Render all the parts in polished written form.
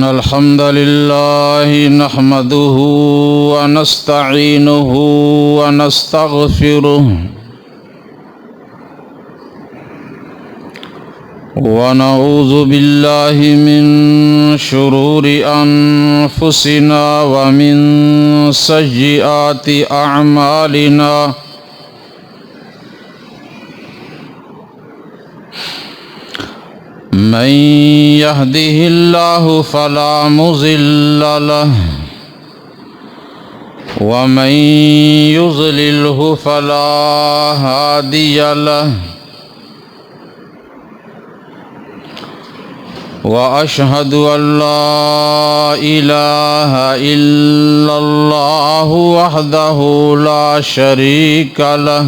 الحمد لله نحمده ونستعينه ونستغفره ونعوذ بالله من شرور أنفسنا ومن سيئات أعمالنا من يهده الله فلا مضل له ومن يضلله فلا هادي له وأشهد أن لا إله إلا الله وحده لا شريك له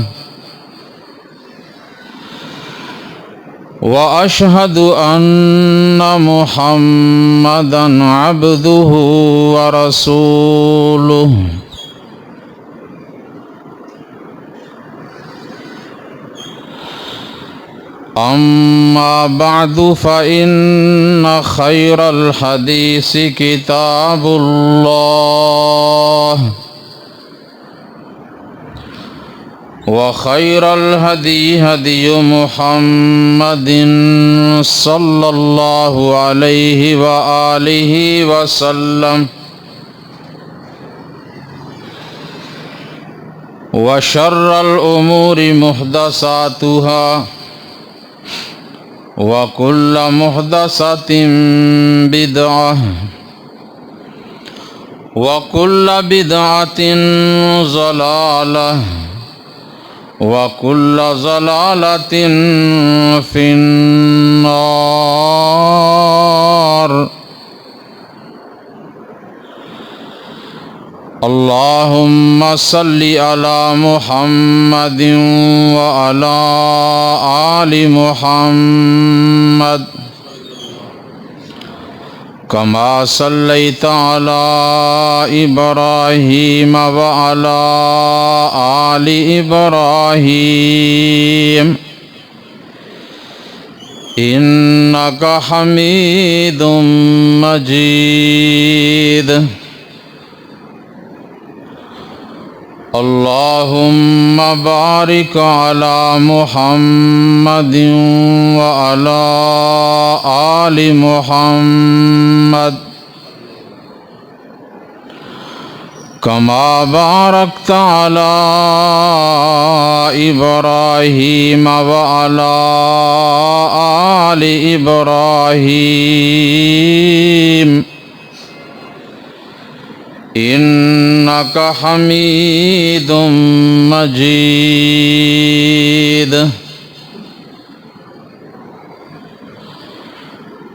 وأشهد أن محمدًا عبده ورسوله أما بعد فإن خير الحديث كتاب الله وخير الهدي هدي محمد صلى الله عليه وآله وسلم وشر الأمور محدثاتها وكل محدثة بدعة وكل بدعة ضلالة وكل ضلالة في النار. اللهم صل على محمد وعلى آل محمد كما صليت على إبراهيم وعلى آل إبراهيم إنك حميد مجيد. اللهم بارك على محمد وعلى آل محمد كما باركت على إبراهيم وعلى آل إبراهيم إنك حميد مجيد.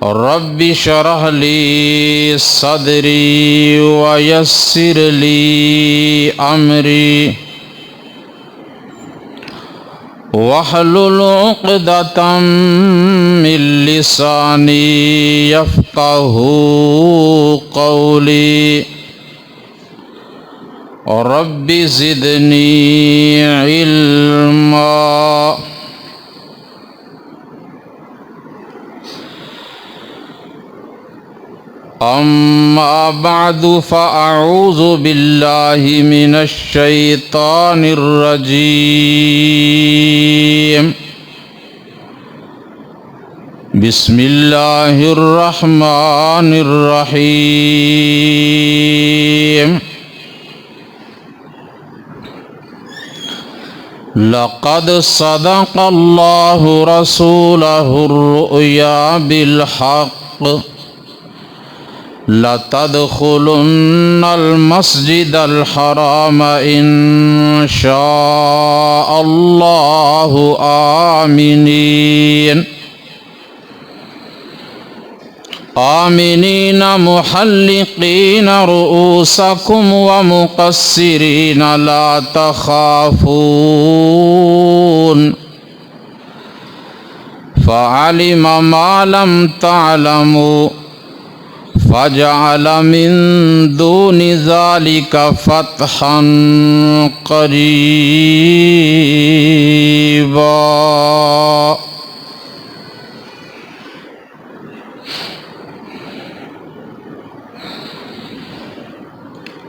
رب اشرح لي صدري ويسر لي أمري واحلل عقدة من لساني يفقه قولي. رب زدني علما. أما بعد فأعوذ بالله من الشيطان الرجيم. بسم الله الرحمن الرحيم. لقد صدق الله رسوله الرؤيا بالحق لتدخلن المسجد الحرام إن شاء الله آمنين محلقين رؤوسكم ومقصرين لا تخافون فعلم ما لم تعلموا فجعل من دون ذلك فتحا قريبا.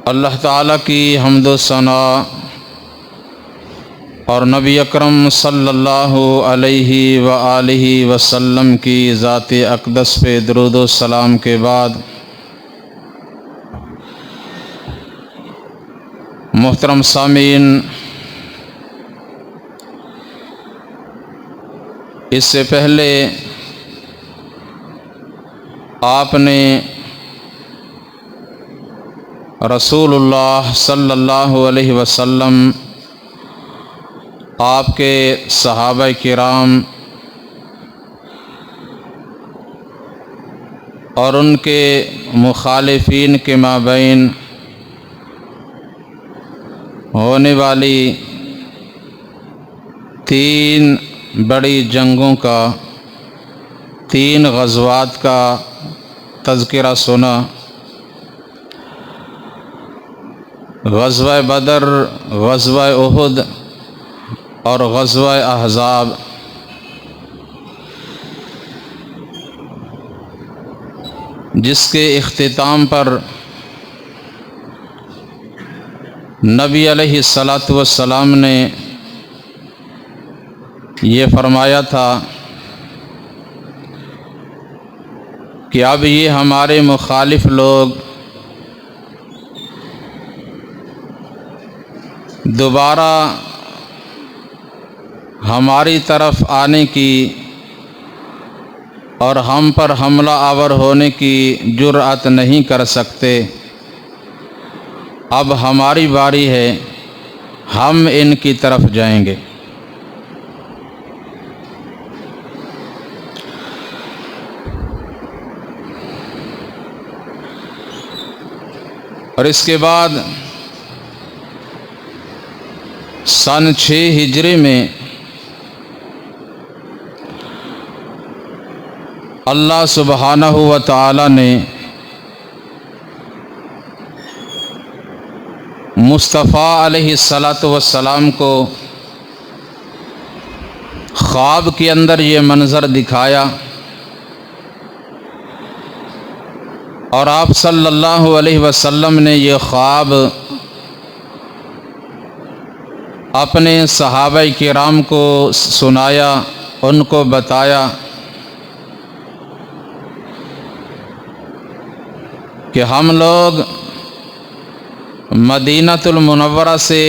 اللہ تعالیٰ کی حمد و ثنا اور نبی اکرم صلی اللہ علیہ وآلہ وسلم کی ذات اقدس پہ درود و سلام کے بعد محترم سامعین، اس سے پہلے آپ نے رسول اللہ صلی اللہ علیہ وسلم، آپ کے صحابہ کرام اور ان کے مخالفین کے مابین ہونے والی 3 بڑی جنگوں کا، 3 غزوات کا تذکرہ سنا۔ غزوہ بدر، غزوہ احد اور غزوہ احزاب۔ جس کے اختتام پر نبی علیہ الصلاۃ والسلام نے یہ فرمایا تھا کہ اب یہ ہمارے مخالف لوگ دوبارہ ہماری طرف آنے کی اور ہم پر حملہ آور ہونے کی جرأت نہیں کر سکتے۔ اب ہماری باری ہے، ہم ان کی طرف جائیں گے۔ اور اس کے بعد سن 6 ہجری میں اللہ سبحانہ و تعالی نے مصطفیٰ علیہ الصلاۃ والسلام کو خواب کے اندر یہ منظر دکھایا، اور آپ صلی اللہ علیہ وسلم نے یہ خواب اپنے صحابہ کرام کو سنایا، ان کو بتایا کہ ہم لوگ مدینۃ المنورہ سے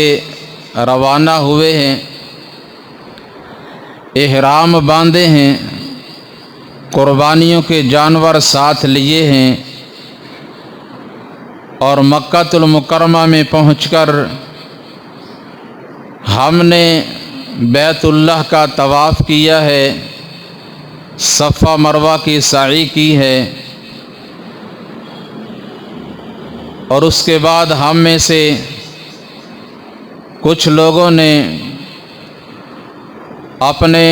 روانہ ہوئے ہیں، احرام باندھے ہیں، قربانیوں کے جانور ساتھ لیے ہیں، اور مکۃ المکرمہ میں پہنچ کر ہم نے بیت اللہ کا طواف کیا ہے، صفا مروہ کی سعی کی ہے، اور اس کے بعد ہم میں سے کچھ لوگوں نے اپنے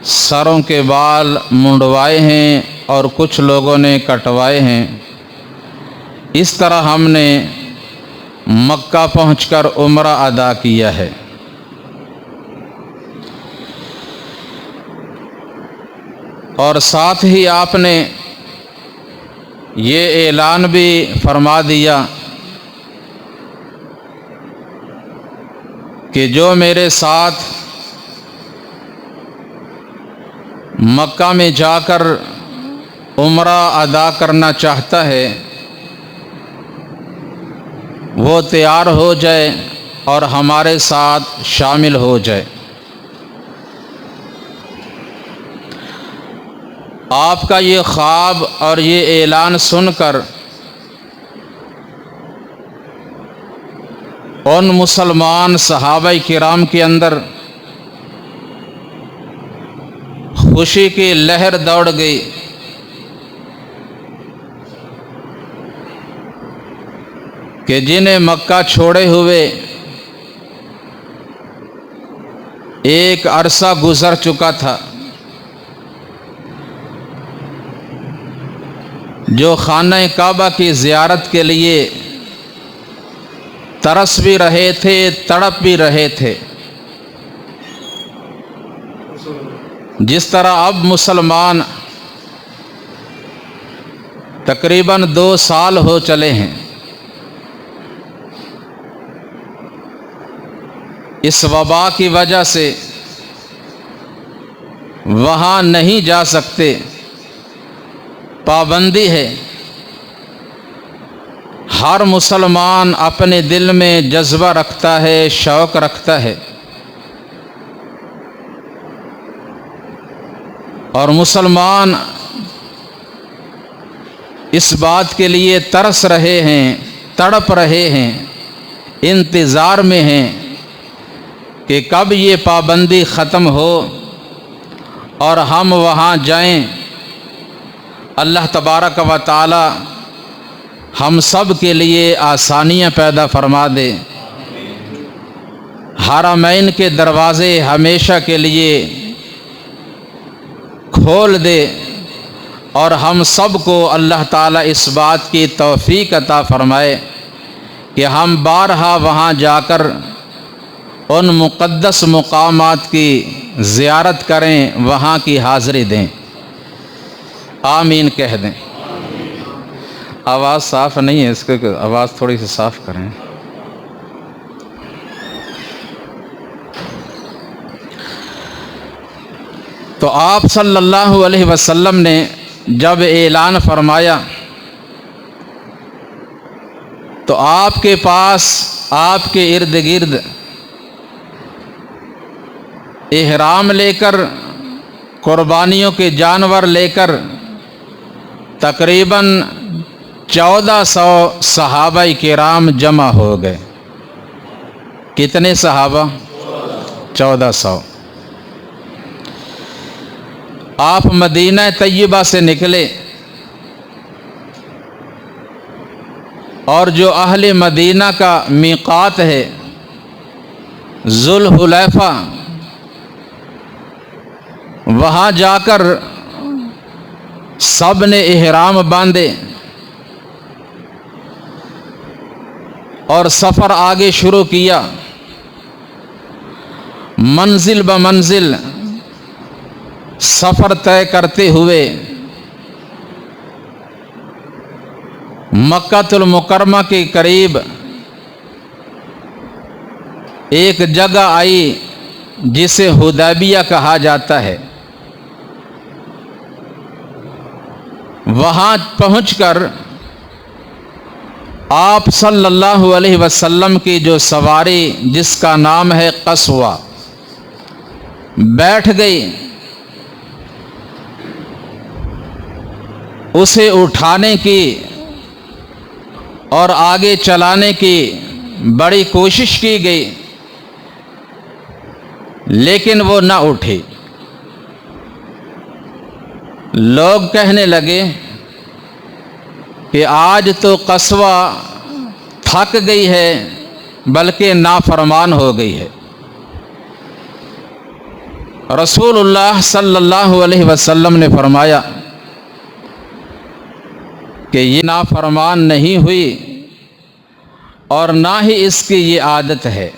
سروں کے بال منڈوائے ہیں اور کچھ لوگوں نے کٹوائے ہیں۔ اس طرح ہم نے مکہ پہنچ کر عمرہ ادا کیا ہے۔ اور ساتھ ہی آپ نے یہ اعلان بھی فرما دیا کہ جو میرے ساتھ مکہ میں جا کر عمرہ ادا کرنا چاہتا ہے وہ تیار ہو جائے اور ہمارے ساتھ شامل ہو جائے۔ آپ کا یہ خواب اور یہ اعلان سن کر ان مسلمان صحابہ کرام کے اندر خوشی کی لہر دوڑ گئی۔ کہ جنہیں مکہ چھوڑے ہوئے ایک عرصہ گزر چکا تھا، جو خانہ کعبہ کی زیارت کے لیے ترس بھی رہے تھے، تڑپ بھی رہے تھے، جس طرح اب مسلمان تقریباً 2 سال ہو چلے ہیں، اس وبا کی وجہ سے وہاں نہیں جا سکتے، پابندی ہے۔ ہر مسلمان اپنے دل میں جذبہ رکھتا ہے، شوق رکھتا ہے، اور مسلمان اس بات کے لیے ترس رہے ہیں، تڑپ رہے ہیں، انتظار میں ہیں کہ کب یہ پابندی ختم ہو اور ہم وہاں جائیں۔ اللہ تبارک و تعالی ہم سب کے لیے آسانیاں پیدا فرما دے، حرمین کے دروازے ہمیشہ کے لیے کھول دے، اور ہم سب کو اللہ تعالیٰ اس بات کی توفیق عطا فرمائے کہ ہم بارہا وہاں جا کر ان مقدس مقامات کی زیارت کریں، وہاں کی حاضری دیں۔ آمین کہہ دیں۔ آواز صاف نہیں ہے، اس کی آواز تھوڑی سی صاف کریں۔ تو آپ صلی اللہ علیہ وسلم نے جب اعلان فرمایا تو آپ کے پاس، آپ کے ارد گرد احرام لے کر، قربانیوں کے جانور لے کر تقریباً 1400 صحابہ کرام جمع ہو گئے۔ کتنے صحابہ؟ 1400۔ آپ مدینہ طیبہ سے نکلے، اور جو اہل مدینہ کا میقات ہے ذوالحلیفہ، وہاں جا کر سب نے احرام باندھے اور سفر آگے شروع کیا۔ منزل بمنزل سفر طے کرتے ہوئے مکہ المکرمہ کے قریب ایک جگہ آئی جسے حدیبیہ کہا جاتا ہے۔ وہاں پہنچ کر آپ صلی اللہ علیہ وسلم کی جو سواری جس کا نام ہے قصوہ بیٹھ گئی، اسے اٹھانے کی اور آگے چلانے کی بڑی کوشش کی گئی، لیکن وہ نہ اٹھی۔ لوگ کہنے لگے کہ آج تو قصوہ تھک گئی ہے، بلکہ نافرمان ہو گئی ہے۔ رسول اللہ صلی اللہ علیہ وسلم نے فرمایا کہ یہ نافرمان نہیں ہوئی، اور نہ ہی اس کی یہ عادت ہے،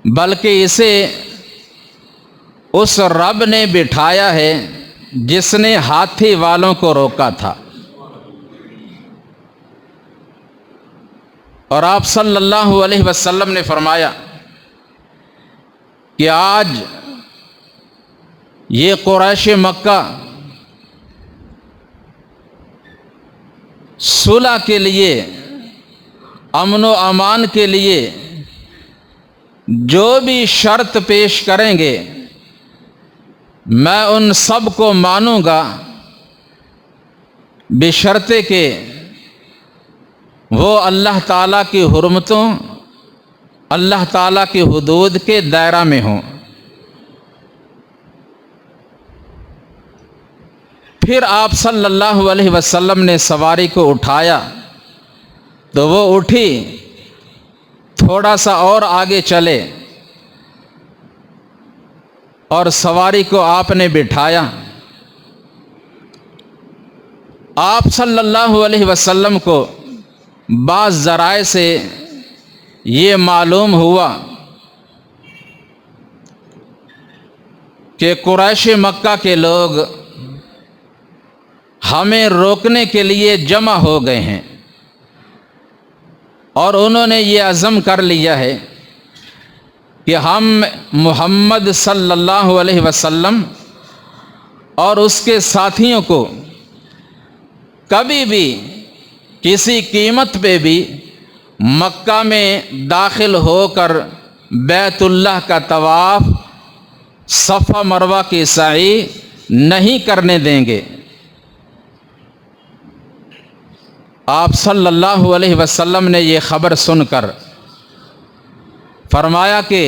بلکہ اسے اس رب نے بٹھایا ہے جس نے ہاتھی والوں کو روکا تھا۔ اور آپ صلی اللہ علیہ وسلم نے فرمایا کہ آج یہ قریش مکہ صلح کے لیے، امن و امان کے لیے جو بھی شرط پیش کریں گے، میں ان سب کو مانوں گا، بشرطے کہ وہ اللہ تعالیٰ کی حرمتوں، اللہ تعالیٰ کی حدود کے دائرہ میں ہوں۔ پھر آپ صلی اللہ علیہ وسلم نے سواری کو اٹھایا تو وہ اٹھی، تھوڑا سا اور آگے چلے اور سواری کو آپ نے بٹھایا۔ آپ صلی اللہ علیہ وسلم کو بعض ذرائع سے یہ معلوم ہوا کہ قریش مکہ کے لوگ ہمیں روکنے کے لیے جمع ہو گئے ہیں، اور انہوں نے یہ عزم کر لیا ہے کہ ہم محمد صلی اللہ علیہ وسلم اور اس کے ساتھیوں کو کبھی بھی کسی قیمت پہ بھی مکہ میں داخل ہو کر بیت اللہ کا طواف، صفا مروہ کی سعی نہیں کرنے دیں گے۔ آپ صلی اللہ علیہ وسلم نے یہ خبر سن کر فرمایا کہ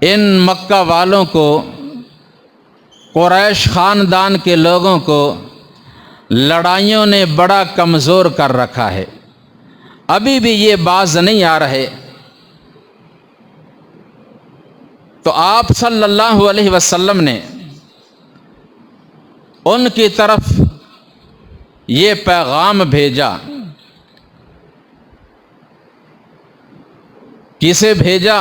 ان مکہ والوں کو، قریش خاندان کے لوگوں کو لڑائیوں نے بڑا کمزور کر رکھا ہے، ابھی بھی یہ باز نہیں آ رہے۔ تو آپ صلی اللہ علیہ وسلم نے ان کی طرف یہ پیغام بھیجا۔ کسے بھیجا؟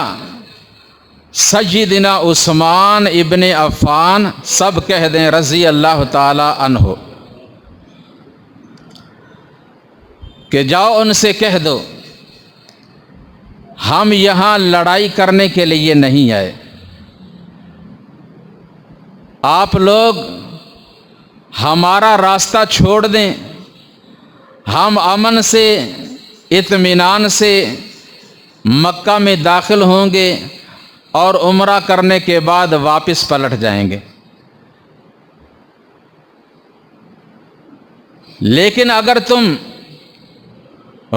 سیدنا عثمان ابن عفان، سب کہہ دیں رضی اللہ تعالی عنہ، کہ جاؤ ان سے کہہ دو ہم یہاں لڑائی کرنے کے لیے نہیں آئے، آپ لوگ ہمارا راستہ چھوڑ دیں، ہم امن سے اطمینان سے مکہ میں داخل ہوں گے اور عمرہ کرنے کے بعد واپس پلٹ جائیں گے۔ لیکن اگر تم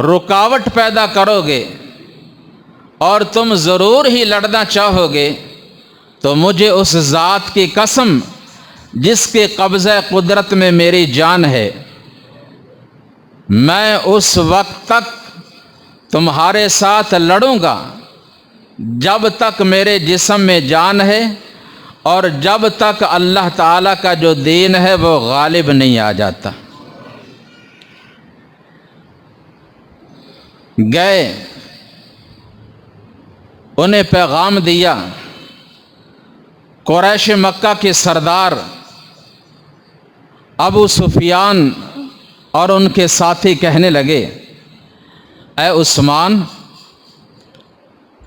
رکاوٹ پیدا کرو گے اور تم ضرور ہی لڑنا چاہو گے تو مجھے اس ذات کی قسم جس کے قبضہ قدرت میں میری جان ہے، میں اس وقت تک تمہارے ساتھ لڑوں گا جب تک میرے جسم میں جان ہے اور جب تک اللہ تعالیٰ کا جو دین ہے وہ غالب نہیں آ جاتا۔ گئے، انہیں پیغام دیا۔ قریش مکہ کے سردار ابو سفیان اور ان کے ساتھی کہنے لگے، اے عثمان،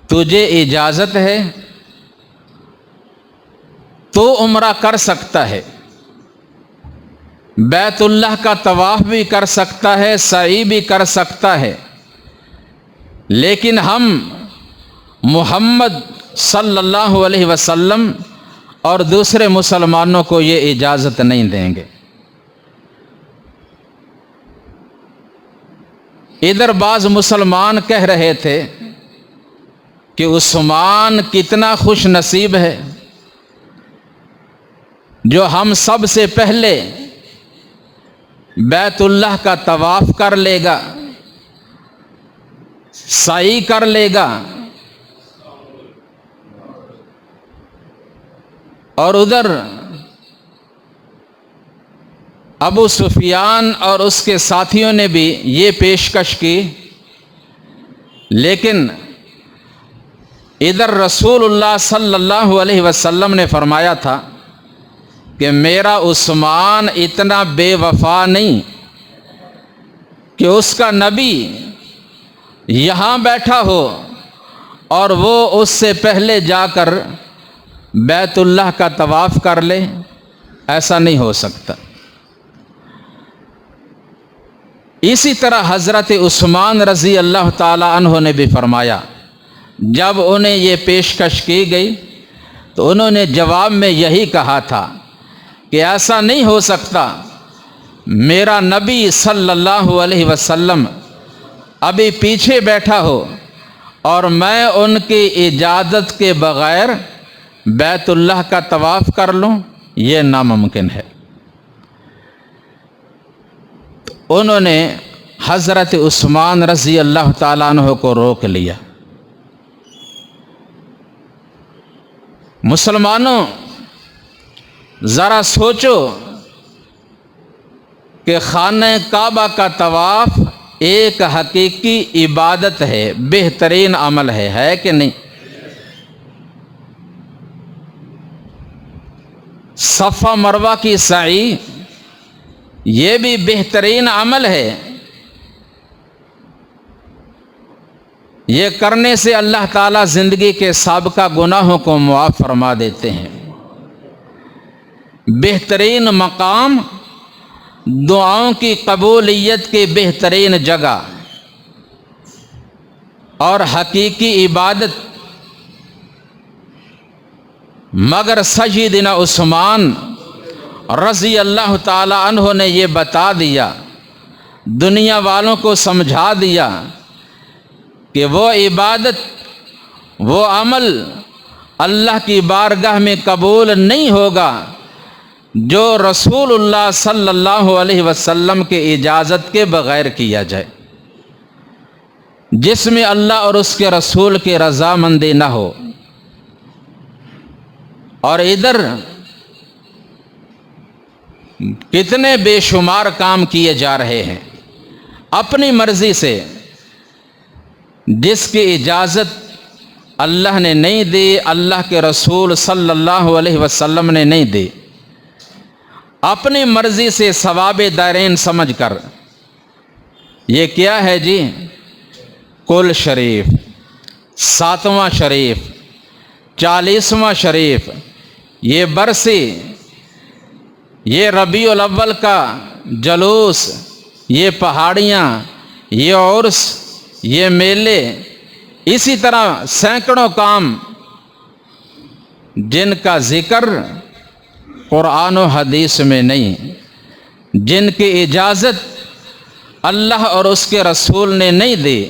تجھے اجازت ہے، تو عمرہ کر سکتا ہے، بیت اللہ کا طواف بھی کر سکتا ہے، سعی بھی کر سکتا ہے، لیکن ہم محمد صلی اللہ علیہ وسلم اور دوسرے مسلمانوں کو یہ اجازت نہیں دیں گے۔ ادھر بعض مسلمان کہہ رہے تھے کہ عثمان کتنا خوش نصیب ہے جو ہم سب سے پہلے بیت اللہ کا طواف کر لے گا، سعی کر لے گا، اور ادھر ابو سفیان اور اس کے ساتھیوں نے بھی یہ پیشکش کی، لیکن ادھر رسول اللہ صلی اللہ علیہ وسلم نے فرمایا تھا کہ میرا عثمان اتنا بے وفا نہیں کہ اس کا نبی یہاں بیٹھا ہو اور وہ اس سے پہلے جا کر بیت اللہ کا طواف کر لے، ایسا نہیں ہو سکتا۔ اسی طرح حضرت عثمان رضی اللہ تعالی عنہ نے بھی فرمایا، جب انہیں یہ پیشکش کی گئی تو انہوں نے جواب میں یہی کہا تھا کہ ایسا نہیں ہو سکتا، میرا نبی صلی اللہ علیہ وسلم ابھی پیچھے بیٹھا ہو اور میں ان کی اجازت کے بغیر بیت اللہ کا طواف کر لوں، یہ ناممکن ہے۔ انہوں نے حضرت عثمان رضی اللہ تعالیٰ عنہ کو روک لیا۔ مسلمانوں، ذرا سوچو کہ خانہ کعبہ کا طواف ایک حقیقی عبادت ہے، بہترین عمل ہے کہ نہیں؟ صفا مروہ کی سعی یہ بھی بہترین عمل ہے، یہ کرنے سے اللہ تعالیٰ زندگی کے سابقہ گناہوں کو معاف فرما دیتے ہیں۔ بہترین مقام، دعاؤں کی قبولیت کی بہترین جگہ اور حقیقی عبادت، مگر سیدنا عثمان رضی اللہ تعالی عنہ نے یہ بتا دیا، دنیا والوں کو سمجھا دیا کہ وہ عبادت، وہ عمل اللہ کی بارگاہ میں قبول نہیں ہوگا جو رسول اللہ صلی اللہ علیہ وسلم کی اجازت کے بغیر کیا جائے، جس میں اللہ اور اس کے رسول کی رضامندی نہ ہو۔ اور ادھر کتنے بے شمار کام کیے جا رہے ہیں اپنی مرضی سے، جس کی اجازت اللہ نے نہیں دی، اللہ کے رسول صلی اللہ علیہ وسلم نے نہیں دی، اپنی مرضی سے ثواب دارین سمجھ کر۔ یہ کیا ہے جی؟ کل شریف، 7واں شریف، 40واں شریف، یہ برسی، یہ ربیع الاول کا جلوس، یہ پہاڑیاں، یہ عرس، یہ میلے، اسی طرح سینکڑوں کام جن کا ذکر قرآن و حدیث میں نہیں، جن کی اجازت اللہ اور اس کے رسول نے نہیں دی،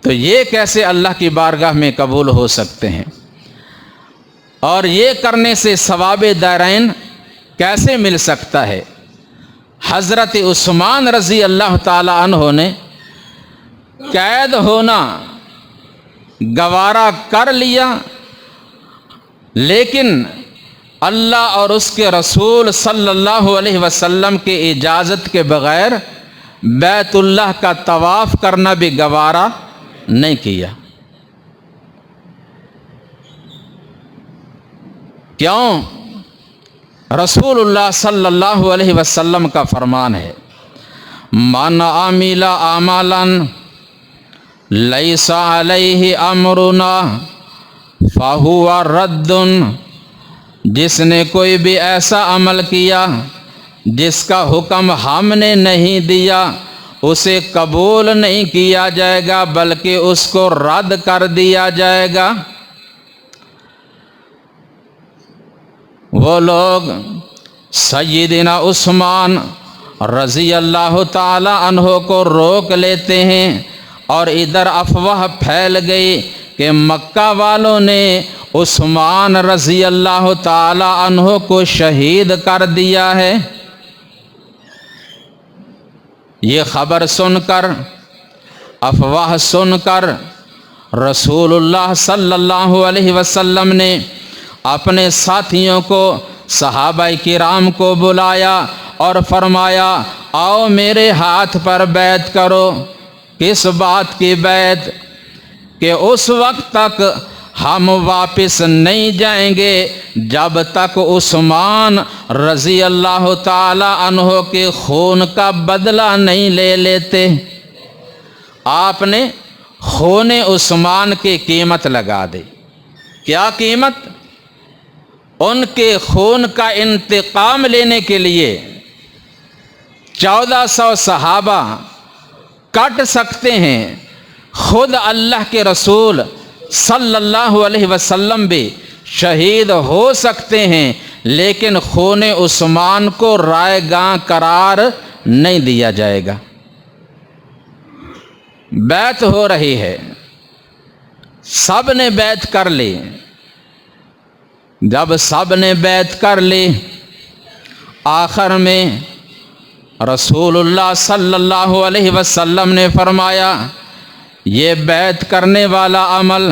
تو یہ کیسے اللہ کی بارگاہ میں قبول ہو سکتے ہیں؟ اور یہ کرنے سے ثواب دارین کیسے مل سکتا ہے؟ حضرت عثمان رضی اللہ تعالی عنہ نے قید ہونا گوارا کر لیا، لیکن اللہ اور اس کے رسول صلی اللہ علیہ وسلم کی اجازت کے بغیر بیت اللہ کا طواف کرنا بھی گوارا نہیں کیا۔ کیوں؟ رسول اللہ صلی اللہ علیہ وسلم کا فرمان ہے، من عمل عملا لیس علیہ امرنا فہو رد، جس نے کوئی بھی ایسا عمل کیا جس کا حکم ہم نے نہیں دیا، اسے قبول نہیں کیا جائے گا بلکہ اس کو رد کر دیا جائے گا۔ وہ لوگ سیدنا عثمان رضی اللہ تعالی عنہ کو روک لیتے ہیں، اور ادھر افواہ پھیل گئی کہ مکہ والوں نے عثمان رضی اللہ تعالی عنہ کو شہید کر دیا ہے۔ یہ خبر سن کر، افواہ سن کر، رسول اللہ صلی اللہ علیہ وسلم نے اپنے ساتھیوں کو، صحابہ کرام کو بلایا اور فرمایا، آؤ میرے ہاتھ پر بیعت کرو۔ کس بات کی بیعت؟ کہ اس وقت تک ہم واپس نہیں جائیں گے جب تک عثمان رضی اللہ تعالی عنہ کے خون کا بدلہ نہیں لے لیتے۔ آپ نے خون عثمان کی قیمت لگا دی۔ کیا قیمت؟ ان کے خون کا انتقام لینے کے لیے 1400 صحابہ کٹ سکتے ہیں، خود اللہ کے رسول صلی اللہ علیہ وسلم بھی شہید ہو سکتے ہیں، لیکن خون عثمان کو رائے گاں قرار نہیں دیا جائے گا۔ بیعت ہو رہی ہے، سب نے بیعت کر لی۔ جب سب نے بیعت کر لی، آخر میں رسول اللہ صلی اللہ علیہ وسلم نے فرمایا، یہ بیعت کرنے والا عمل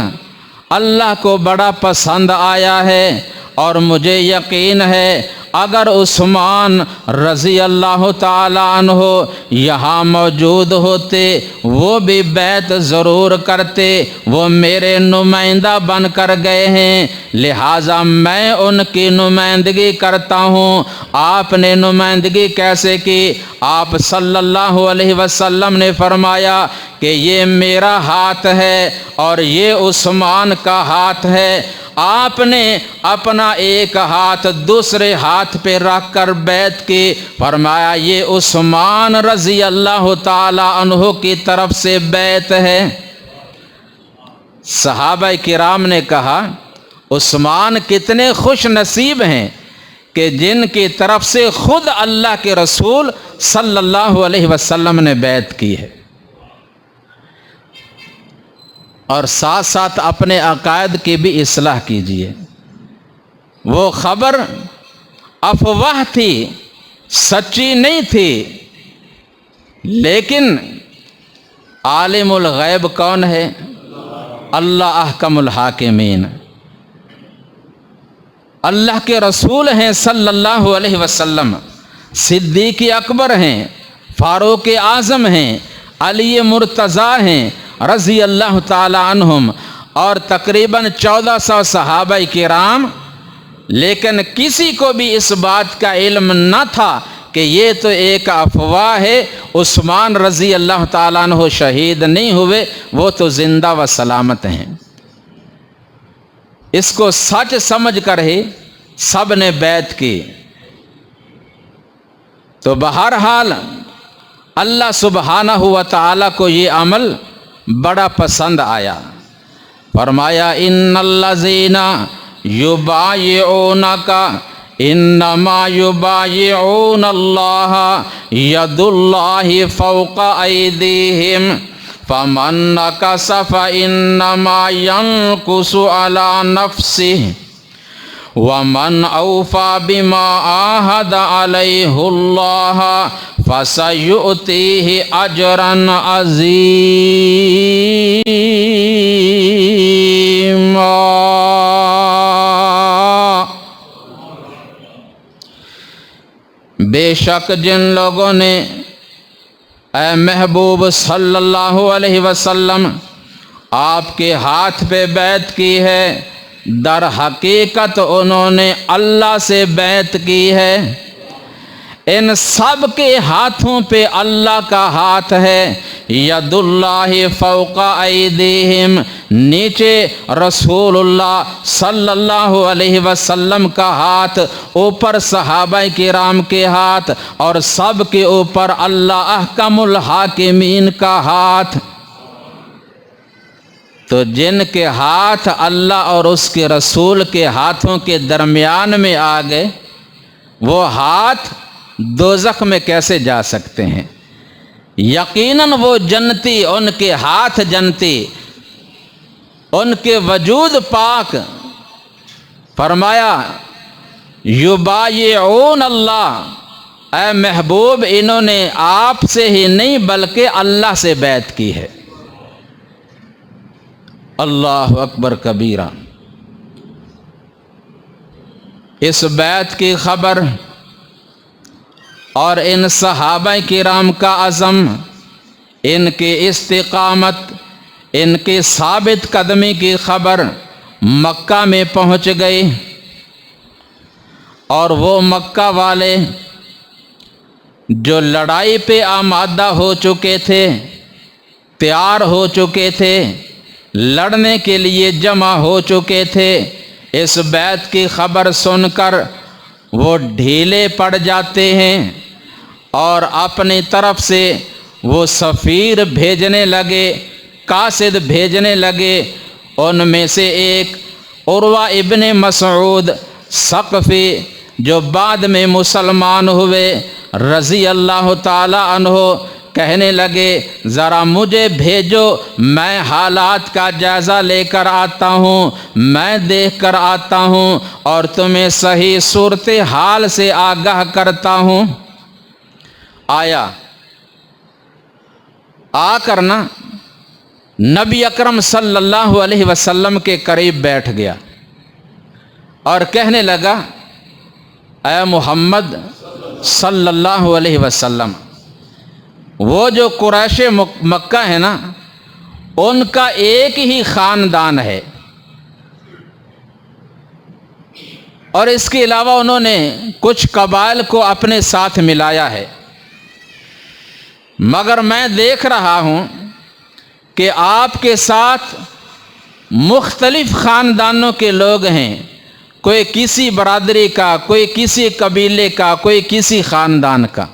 اللہ کو بڑا پسند آیا ہے، اور مجھے یقین ہے اگر عثمان رضی اللہ تعالی عنہ یہاں موجود ہوتے وہ بھی بیعت ضرور کرتے، وہ میرے نمائندہ بن کر گئے ہیں، لہٰذا میں ان کی نمائندگی کرتا ہوں۔ آپ نے نمائندگی کیسے کی؟ آپ صلی اللہ علیہ وسلم نے فرمایا کہ یہ میرا ہاتھ ہے اور یہ عثمان کا ہاتھ ہے، آپ نے اپنا ایک ہاتھ دوسرے ہاتھ پہ رکھ کر بیعت کی، فرمایا یہ عثمان رضی اللہ تعالی عنہ کی طرف سے بیعت ہے۔ صحابہ کرام نے کہا عثمان کتنے خوش نصیب ہیں کہ جن کی طرف سے خود اللہ کے رسول صلی اللہ علیہ وسلم نے بیعت کی ہے۔ اور ساتھ ساتھ اپنے عقائد کی بھی اصلاح کیجیے۔ وہ خبر افواہ تھی، سچی نہیں تھی، لیکن عالم الغیب کون ہے؟ اللہ احکم الحاکمین، اللہ کے رسول ہیں صلی اللہ علیہ وسلم، صدیق اکبر ہیں، فاروق اعظم ہیں، علی مرتضیٰ ہیں رضی اللہ تعالی عنہم، اور تقریباً 1400 صحابہ کرام، لیکن کسی کو بھی اس بات کا علم نہ تھا کہ یہ تو ایک افواہ ہے، عثمان رضی اللہ تعالیٰ عنہ شہید نہیں ہوئے، وہ تو زندہ و سلامت ہیں۔ اس کو سچ سمجھ کر ہی سب نے بیعت کی۔ تو بہرحال اللہ سبحانہ و تعالیٰ کو یہ عمل بڑا پسند آیا، فرمایا ان الذین یبایعونک انما یبایعون اللہ ید اللہ فوق ایدیہم فمن نکث فانما ینکث علی نفسہ ومن اوفی بما عاہد علیہ اللہ فسیؤتیہ اجرا عظیما۔ بے شک جن لوگوں نے اے محبوب صلی اللہ علیہ وسلم آپ کے ہاتھ پہ بیعت کی ہے، در حقیقت انہوں نے اللہ سے بیعت کی ہے۔ ان سب کے ہاتھوں پہ اللہ کا ہاتھ ہے، ید اللہ فوق ایدیہم، نیچے رسول اللہ صلی اللہ علیہ وسلم کا ہاتھ، اوپر صحابہ کرام کے ہاتھ، اور سب کے اوپر اللہ احکم الحاکمین کا ہاتھ۔ تو جن کے ہاتھ اللہ اور اس کے رسول کے ہاتھوں کے درمیان میں آ گئے، وہ ہاتھ دوزخ میں کیسے جا سکتے ہیں؟ یقیناً وہ جنتی، ان کے ہاتھ جنتی، ان کے وجود پاک۔ فرمایا یبایعون اللہ، اے محبوب انہوں نے آپ سے ہی نہیں بلکہ اللہ سے بیعت کی ہے۔ اللہ اکبر کبیرہ۔ اس بیعت کی خبر اور ان صحابہ کرام کا عزم، ان کی استقامت، ان کی ثابت قدمی کی خبر مکہ میں پہنچ گئی، اور وہ مکہ والے جو لڑائی پہ آمادہ ہو چکے تھے، تیار ہو چکے تھے، لڑنے کے لیے جمع ہو چکے تھے، اس بیعت کی خبر سن کر وہ ڈھیلے پڑ جاتے ہیں، اور اپنی طرف سے وہ سفیر بھیجنے لگے، قاصد بھیجنے لگے۔ ان میں سے ایک عروہ ابن مسعود ثقفی، جو بعد میں مسلمان ہوئے رضی اللہ تعالی عنہ، کہنے لگے ذرا مجھے بھیجو، میں حالات کا جائزہ لے کر آتا ہوں، میں دیکھ کر آتا ہوں اور تمہیں صحیح صورتحال سے آگاہ کرتا ہوں۔ آیا، آ کر نا نبی اکرم صلی اللہ علیہ وسلم کے قریب بیٹھ گیا اور کہنے لگا اے محمد صلی اللہ علیہ وسلم، وہ جو قریش مکہ ہے نا، ان کا ایک ہی خاندان ہے، اور اس کے علاوہ انہوں نے کچھ قبائل کو اپنے ساتھ ملایا ہے، مگر میں دیکھ رہا ہوں کہ آپ کے ساتھ مختلف خاندانوں کے لوگ ہیں، کوئی کسی برادری کا، کوئی کسی قبیلے کا، کوئی کسی خاندان کا۔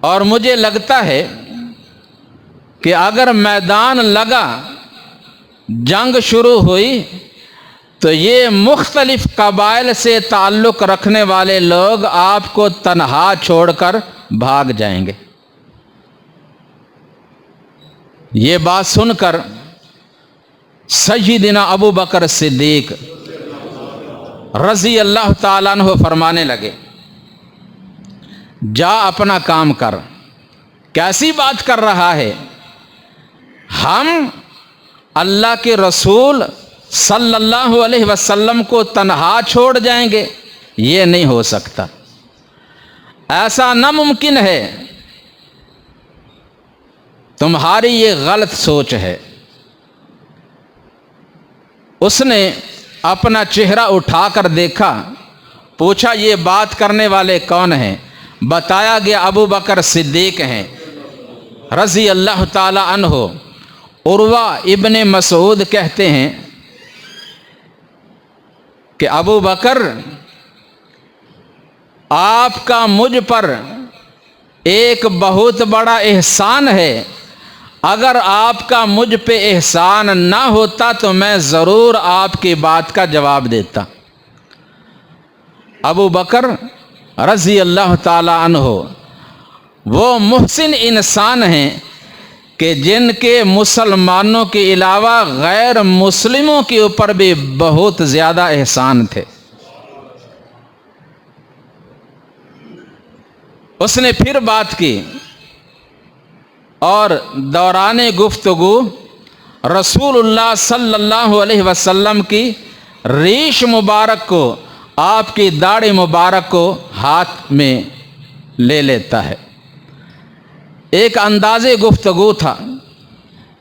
اور مجھے لگتا ہے کہ اگر میدان لگا، جنگ شروع ہوئی، تو یہ مختلف قبائل سے تعلق رکھنے والے لوگ آپ کو تنہا چھوڑ کر بھاگ جائیں گے۔ یہ بات سن کر سیدنا ابو بکر صدیق رضی اللہ تعالیٰ عنہ فرمانے لگے، جا اپنا کام کر۔ کیسی بات کر رہا ہے؟ ہم اللہ کے رسول صلی اللہ علیہ وسلم کو تنہا چھوڑ جائیں گے؟ یہ نہیں ہو سکتا، ایسا ناممکن ہے، تمہاری یہ غلط سوچ ہے۔ اس نے اپنا چہرہ اٹھا کر دیکھا، پوچھا یہ بات کرنے والے کون ہیں؟ بتایا گیا ابو بکر صدیق ہیں رضی اللہ تعالی عنہ۔ عروہ ابن مسعود کہتے ہیں کہ ابو بکر، آپ کا مجھ پر ایک بہت بڑا احسان ہے، اگر آپ کا مجھ پہ احسان نہ ہوتا تو میں ضرور آپ کی بات کا جواب دیتا۔ ابو بکر رضی اللہ تعالی عنہ وہ محسن انسان ہیں کہ جن کے مسلمانوں کے علاوہ غیر مسلموں کے اوپر بھی بہت زیادہ احسان تھے۔ اس نے پھر بات کی اور دوران گفتگو رسول اللہ صلی اللہ علیہ وسلم کی ریش مبارک کو، آپ کی داڑھی مبارک کو ہاتھ میں لے لیتا ہے۔ ایک انداز گفتگو تھا،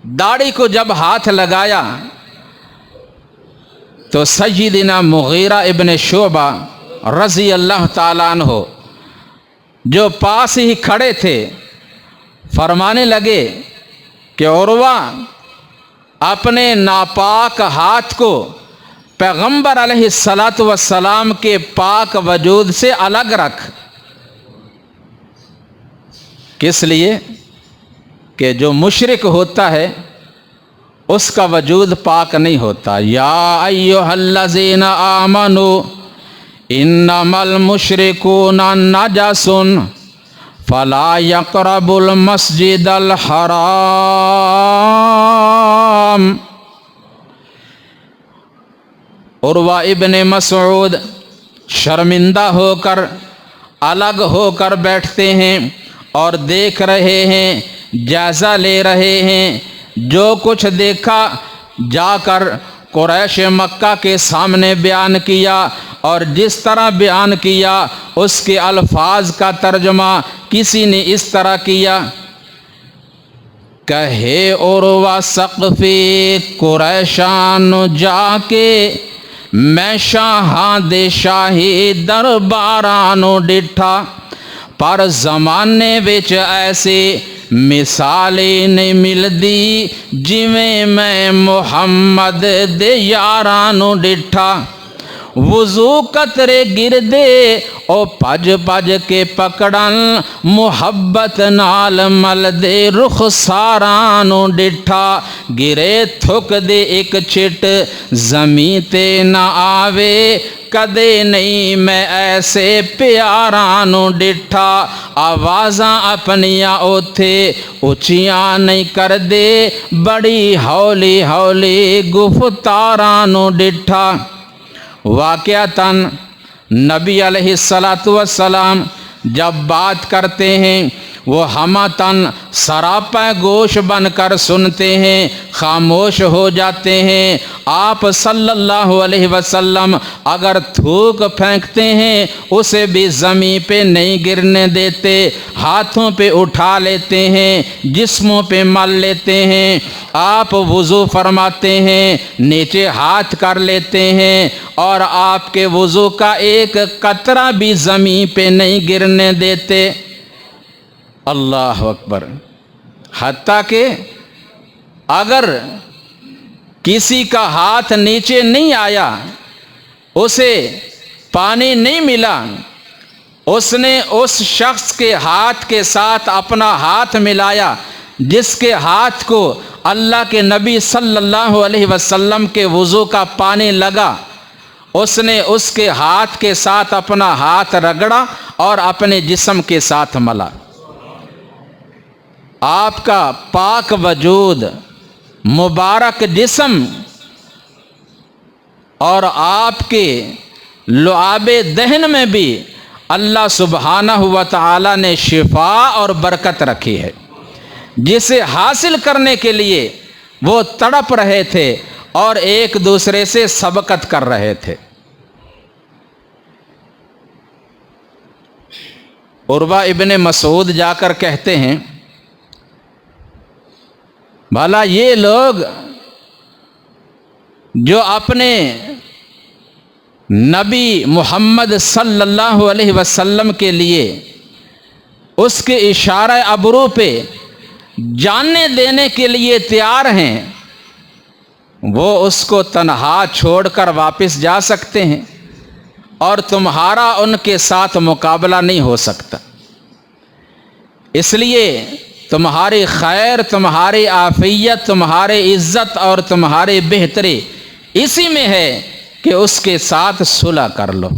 داڑھی کو جب ہاتھ لگایا تو سیدنا مغیرہ ابن شعبہ رضی اللہ تعالیٰ عنہ جو پاس ہی کھڑے تھے فرمانے لگے کہ عروہ، اپنے ناپاک ہاتھ کو پیغمبر علیہ السلام کے پاک وجود سے الگ رکھ۔ کس لیے؟ کہ جو مشرک ہوتا ہے اس کا وجود پاک نہیں ہوتا۔ یا ایھا الذین آمنوا انما المشرکون نجس فلا یقربوا المسجد الحرام۔ عروہ ابن مسعود شرمندہ ہو کر الگ ہو کر بیٹھتے ہیں اور دیکھ رہے ہیں، جائزہ لے رہے ہیں۔ جو کچھ دیکھا جا کر قریش مکہ کے سامنے بیان کیا، اور جس طرح بیان کیا اس کے الفاظ کا ترجمہ کسی نے اس طرح کیا، کہے عروہ سقف قریشان جا کے، میں شاہاں دے شاہی دربارانو ڈٹھا، پر زمانے وچ ایسے مثالیں نہیں ملدی جویں میں محمد دے یارانو ڈٹھا۔ وضو قطرے گردے او پج پج کے پکڑن، محبت نال مل دے رخسارانو ڈٹھا، گرے تھک دے ایک چھٹ زمین تے نہ آوے، کدے نہیں میں ایسے پیارانو ڈٹھا، آوازاں اپنیاں اوتھے اچیاں نہیں کر دے، بڑی ہولی ہولی گفتارانو ڈٹھا۔ واقعتاً نبی علیہ السلام جب بات کرتے ہیں وہ ہمتاً سراپا گوش بن کر سنتے ہیں، خاموش ہو جاتے ہیں۔ آپ صلی اللہ علیہ وسلم اگر تھوک پھینکتے ہیں اسے بھی زمین پہ نہیں گرنے دیتے، ہاتھوں پہ اٹھا لیتے ہیں، جسموں پہ مل لیتے ہیں۔ آپ وضو فرماتے ہیں، نیچے ہاتھ کر لیتے ہیں، اور آپ کے وضو کا ایک قطرہ بھی زمین پہ نہیں گرنے دیتے۔ اللہ اکبر، حتیٰ کہ اگر کسی کا ہاتھ نیچے نہیں آیا، اسے پانی نہیں ملا، اس نے اس شخص کے ہاتھ کے ساتھ اپنا ہاتھ ملایا جس کے ہاتھ کو اللہ کے نبی صلی اللہ علیہ وسلم کے وضو کا پانی لگا، اس نے اس کے ہاتھ کے ساتھ اپنا ہاتھ رگڑا اور اپنے جسم کے ساتھ ملا۔ آپ کا پاک وجود، مبارک جسم اور آپ کے لعاب دہن میں بھی اللہ سبحانہ و تعالی نے شفا اور برکت رکھی ہے، جسے حاصل کرنے کے لیے وہ تڑپ رہے تھے اور ایک دوسرے سے سبقت کر رہے تھے۔ عروہ ابن مسعود جا کر کہتے ہیں، بھلا یہ لوگ جو اپنے نبی محمد صلی اللہ علیہ وسلم کے لیے اس کے اشارہ ابرو پہ جاننے دینے کے لیے تیار ہیں، وہ اس کو تنہا چھوڑ کر واپس جا سکتے ہیں اور تمہارا ان کے ساتھ مقابلہ نہیں ہو سکتا۔ اس لیے تمہاری خیر، تمہاری عافیت، تمہاری عزت اور تمہاری بہتری اسی میں ہے کہ اس کے ساتھ صلح کر لو۔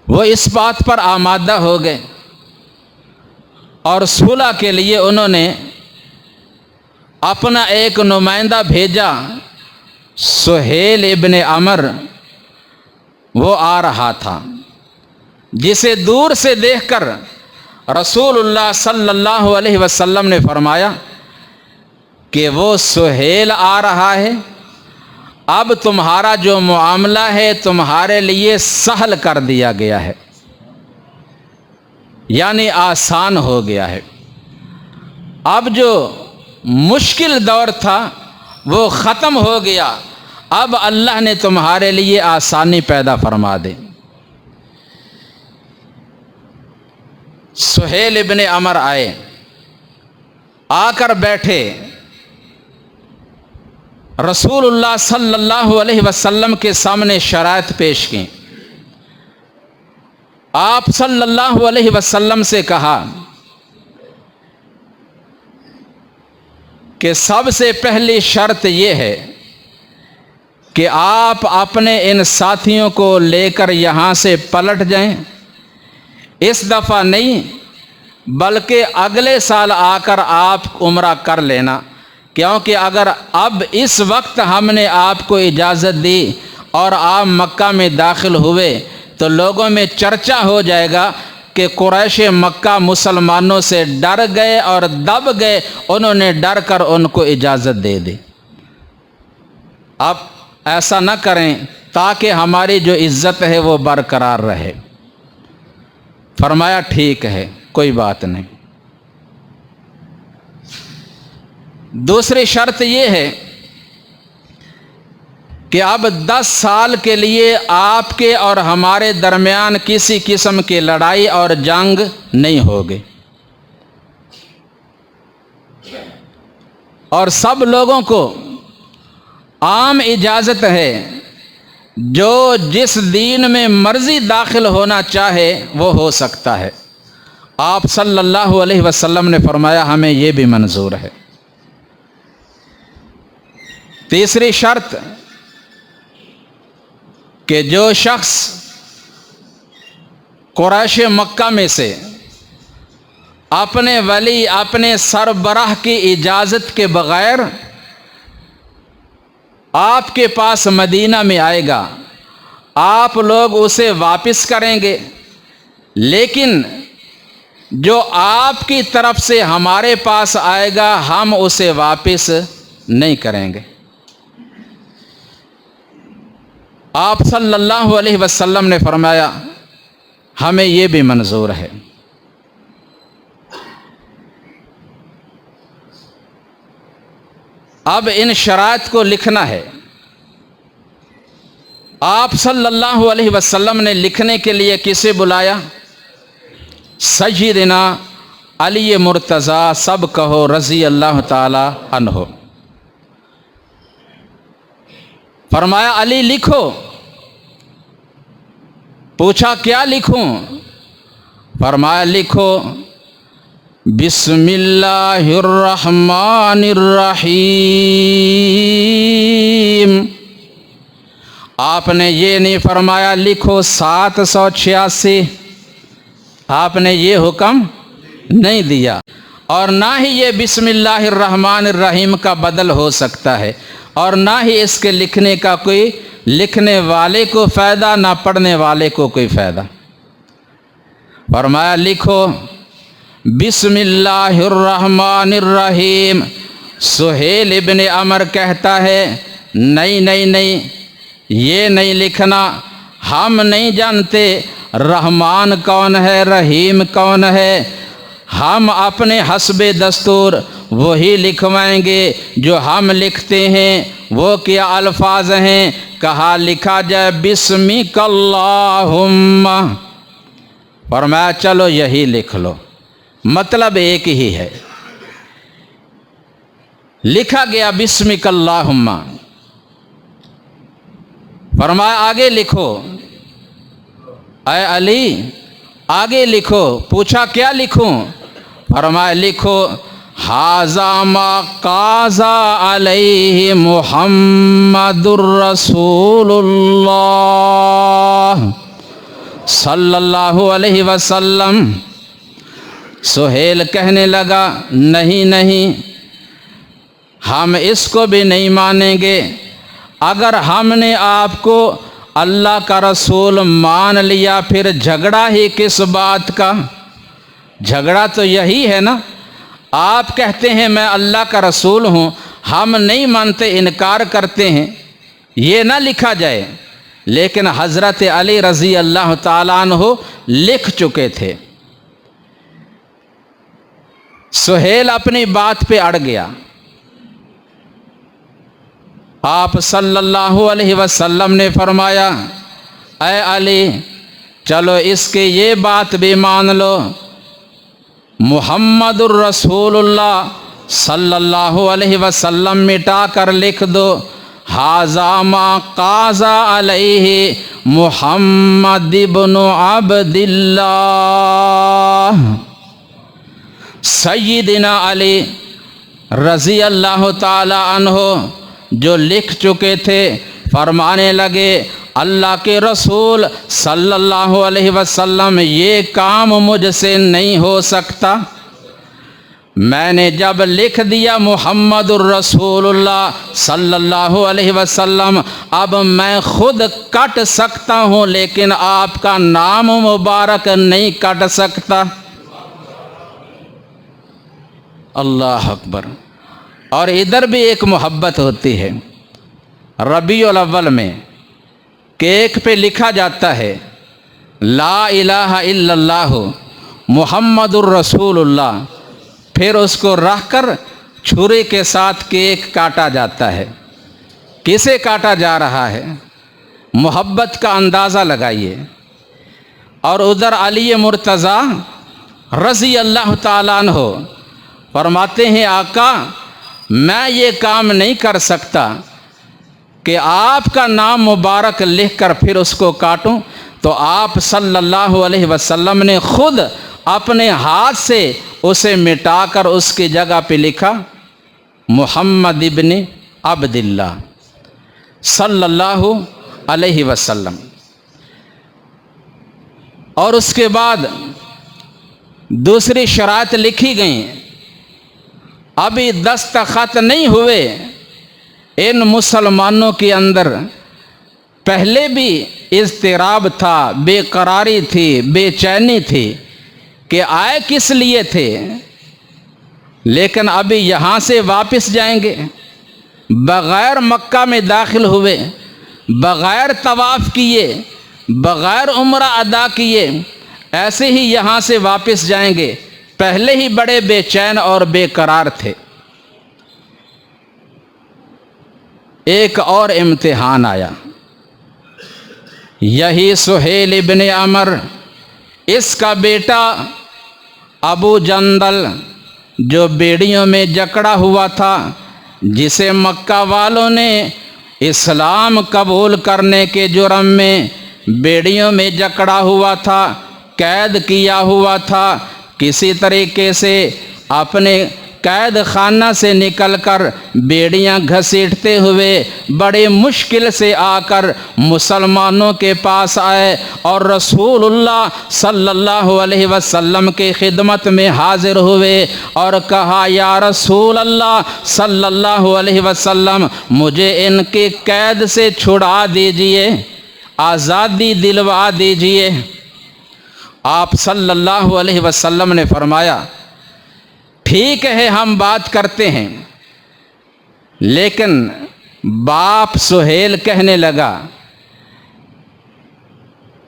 وہ اس بات پر آمادہ ہو گئے اور صلح کے لیے انہوں نے اپنا ایک نمائندہ بھیجا، سہیل ابن عمر، وہ آ رہا تھا، جسے دور سے دیکھ کر رسول اللہ صلی اللہ علیہ وسلم نے فرمایا کہ وہ سہیل آ رہا ہے، اب تمہارا جو معاملہ ہے تمہارے لیے سہل کر دیا گیا ہے، یعنی آسان ہو گیا ہے۔ اب جو مشکل دور تھا وہ ختم ہو گیا، اب اللہ نے تمہارے لیے آسانی پیدا فرما دی۔ سہیل ابن عمر آئے، آ کر بیٹھے، رسول اللہ صلی اللہ علیہ وسلم کے سامنے شرائط پیش کی۔ آپ صلی اللہ علیہ وسلم سے کہا کہ سب سے پہلی شرط یہ ہے کہ آپ اپنے ان ساتھیوں کو لے کر یہاں سے پلٹ جائیں، اس دفعہ نہیں بلکہ اگلے سال آ کر آپ عمرہ کر لینا، کیونکہ اگر اب اس وقت ہم نے آپ کو اجازت دی اور آپ مکہ میں داخل ہوئے تو لوگوں میں چرچا ہو جائے گا کہ قریش مکہ مسلمانوں سے ڈر گئے اور دب گئے، انہوں نے ڈر کر ان کو اجازت دے دی۔ اب ایسا نہ کریں تاکہ ہماری جو عزت ہے وہ برقرار رہے۔ فرمایا ٹھیک ہے، کوئی بات نہیں۔ دوسری شرط یہ ہے کہ اب 10 سال کے لیے آپ کے اور ہمارے درمیان کسی قسم کی لڑائی اور جنگ نہیں ہوگی، اور سب لوگوں کو عام اجازت ہے، جو جس دین میں مرضی داخل ہونا چاہے وہ ہو سکتا ہے۔ آپ صلی اللہ علیہ وسلم نے فرمایا ہمیں یہ بھی منظور ہے۔ تیسری شرط کہ جو شخص قریش مکہ میں سے اپنے ولی، اپنے سربراہ کی اجازت کے بغیر آپ کے پاس مدینہ میں آئے گا، آپ لوگ اسے واپس کریں گے، لیکن جو آپ کی طرف سے ہمارے پاس آئے گا ہم اسے واپس نہیں کریں گے۔ آپ صلی اللہ علیہ وسلم نے فرمایا ہمیں یہ بھی منظور ہے۔ اب ان شرائط کو لکھنا ہے آپ صلی اللہ علیہ وسلم نے لکھنے کے لیے کسے بلایا؟ سیدنا علی مرتضیٰ، سب کہو رضی اللہ تعالی عنہ۔ فرمایا علی لکھو۔ پوچھا کیا لکھوں؟ فرمایا لکھو بسم اللہ الرحمن الرحیم۔ آپ نے یہ نہیں فرمایا لکھو 786، آپ نے یہ حکم نہیں دیا، اور نہ ہی یہ بسم اللہ الرحمن الرحیم کا بدل ہو سکتا ہے، اور نہ ہی اس کے لکھنے کا کوئی لکھنے والے کو فائدہ، نہ پڑھنے والے کو کوئی فائدہ۔ فرمایا لکھو بسم اللہ الرحمن الرحیم۔ سہیل ابن عمر کہتا ہے نہیں نہیں نہیں، یہ نہیں لکھنا، ہم نہیں جانتے رحمان کون ہے، رحیم کون ہے، ہم اپنے حسب دستور وہی لکھوائیں گے جو ہم لکھتے ہیں۔ وہ کیا الفاظ ہیں؟ کہا لکھا جائے بسمک اللہم۔ فرمایا چلو یہی لکھ لو، مطلب ایک ہی ہے۔ لکھا گیا بسمک اللہم۔ فرمایا آگے لکھو۔ اے علی آگے لکھو۔ پوچھا کیا لکھوں؟ فرمایا لکھو ھذا ما قاضا علیہ محمد الرسول اللہ صلی اللہ علیہ وسلم۔ سہیل کہنے لگا نہیں نہیں، ہم اس کو بھی نہیں مانیں گے۔ اگر ہم نے آپ کو اللہ کا رسول مان لیا پھر جھگڑا ہی کس بات کا؟ جھگڑا تو یہی ہے نا، آپ کہتے ہیں میں اللہ کا رسول ہوں، ہم نہیں مانتے، انکار کرتے ہیں، یہ نہ لکھا جائے۔ لیکن حضرت علی رضی اللہ تعالیٰ عنہ لکھ چکے تھے۔ سہیل اپنی بات پہ اڑ گیا۔ آپ صلی اللہ علیہ وسلم نے فرمایا اے علی چلو اس کی یہ بات بھی مان لو، محمد الرسول اللہ صلی اللہ علیہ وسلم مٹا کر لکھ دو ھذا ما قاضا علیہ محمد ابن عبد اللہ۔ سیدنا علی رضی اللہ تعالی عنہ جو لکھ چکے تھے، فرمانے لگے اللہ کے رسول صلی اللہ علیہ وسلم یہ کام مجھ سے نہیں ہو سکتا۔ میں نے جب لکھ دیا محمد الرسول اللہ صلی اللہ علیہ وسلم، اب میں خود کٹ سکتا ہوں لیکن آپ کا نام مبارک نہیں کٹ سکتا۔ اللہ اکبر۔ اور ادھر بھی ایک محبت ہوتی ہے ربیع الاول میں، کیک پہ لکھا جاتا ہے لا الہ الا اللہ محمد الرسول اللہ، پھر اس کو رکھ کر چھری کے ساتھ کیک کاٹا جاتا ہے۔ کسے کاٹا جا رہا ہے؟ محبت کا اندازہ لگائیے۔ اور ادھر علی مرتضیٰ رضی اللہ تعالیٰ عنہ فرماتے ہیں آقا میں یہ کام نہیں کر سکتا کہ آپ کا نام مبارک لکھ کر پھر اس کو کاٹوں، تو آپ صلی اللہ علیہ وسلم نے خود اپنے ہاتھ سے اسے مٹا کر اس کی جگہ پہ لکھا محمد ابن عبد اللہ صلی اللہ علیہ وسلم۔ اور اس کے بعد دوسری شرائط لکھی گئیں، ابھی دستخط نہیں ہوئے، ان مسلمانوں کے اندر پہلے بھی اضطراب تھا، بے قراری تھی، بے چینی تھی کہ آئے کس لیے تھے، لیکن ابھی یہاں سے واپس جائیں گے، بغیر مکہ میں داخل ہوئے، بغیر طواف کیے، بغیر عمرہ ادا کیے، ایسے ہی یہاں سے واپس جائیں گے، پہلے ہی بڑے بے چین اور بے قرار تھے۔ ایک اور امتحان آیا، یہی سہیل ابن عمر، اس کا بیٹا ابو جندل جو بیڑیوں میں جکڑا ہوا تھا، جسے مکہ والوں نے اسلام قبول کرنے کے جرم میں بیڑیوں میں جکڑا ہوا تھا، قید کیا ہوا تھا، کسی طریقے سے اپنے قید خانہ سے نکل کر بیڑیاں گھسیٹتے ہوئے بڑے مشکل سے آ کر مسلمانوں کے پاس آئے اور رسول اللہ صلی اللہ علیہ وسلم کی خدمت میں حاضر ہوئے اور کہا، یا رسول اللہ صلی اللہ علیہ وسلم، مجھے ان کی قید سے چھڑا دیجئے، آزادی دلوا دیجئے۔ آپ صلی اللہ علیہ وسلم نے فرمایا، ٹھیک ہے، ہم بات کرتے ہیں۔ لیکن باپ سہیل کہنے لگا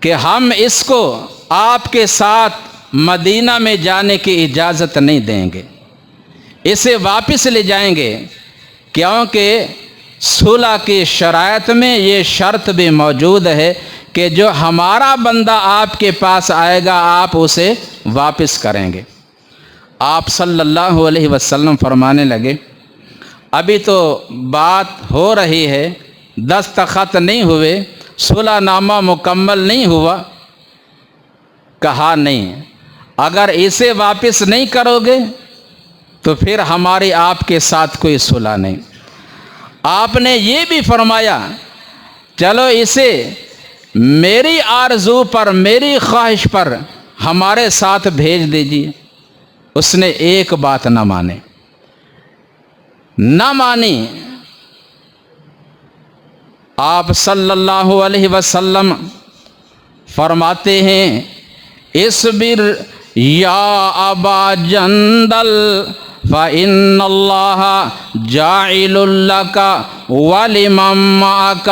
کہ ہم اس کو آپ کے ساتھ مدینہ میں جانے کی اجازت نہیں دیں گے، اسے واپس لے جائیں گے، کیونکہ صلح کی شرائط میں یہ شرط بھی موجود ہے کہ جو ہمارا بندہ آپ کے پاس آئے گا آپ اسے واپس کریں گے۔ آپ صلی اللہ علیہ وسلم فرمانے لگے، ابھی تو بات ہو رہی ہے، دستخط نہیں ہوئے، صلح نامہ مکمل نہیں ہوا۔ کہا، نہیں، اگر اسے واپس نہیں کرو گے تو پھر ہماری آپ کے ساتھ کوئی صلح نہیں۔ آپ نے یہ بھی فرمایا، چلو اسے میری آرزو پر، میری خواہش پر ہمارے ساتھ بھیج دیجیے۔ اس نے ایک بات نہ مانی۔ آپ صلی اللہ علیہ وسلم فرماتے ہیں، اصبر یا ابا جندل فإن اللہ جاعل لک ولمن معک